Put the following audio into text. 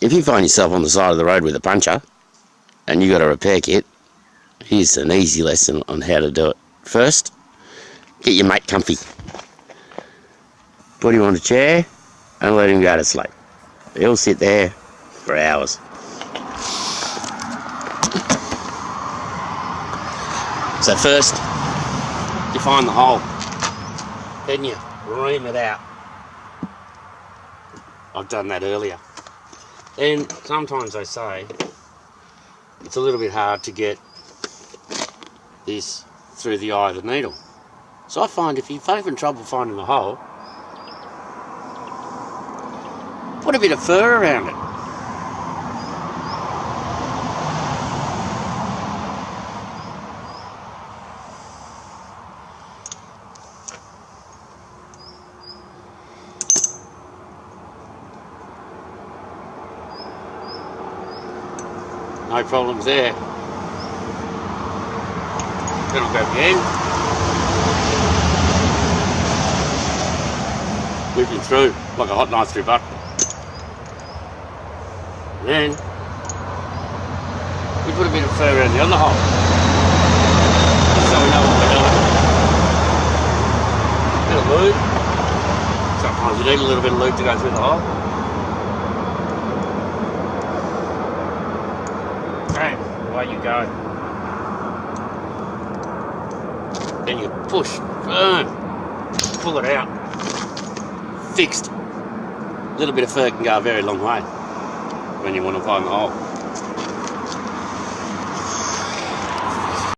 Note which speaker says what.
Speaker 1: if you find yourself on the side of the road with a puncture and you got a repair kit, here's an easy lesson on how to do it. First, get your mate comfy. Put him on a chair and let him go to sleep. He'll sit there for hours. So first, you find the hole, then you ream it out. I've done that earlier. And sometimes they say it's a little bit hard to get this through the eye of the needle. So I find if you're having trouble finding the hole, put a bit of fur around it. No problems there. Then I'll grab the end, whip him through like a hot knife through butter. Then we put a bit of fur around the other hole, just so we know what we're doing. A bit of lube. Sometimes you need a little bit of lube to go through the hole. Okay, away you go. Then you push, firm, pull it out. Fixed. A little bit of fur can go a very long way when you want to find the hole.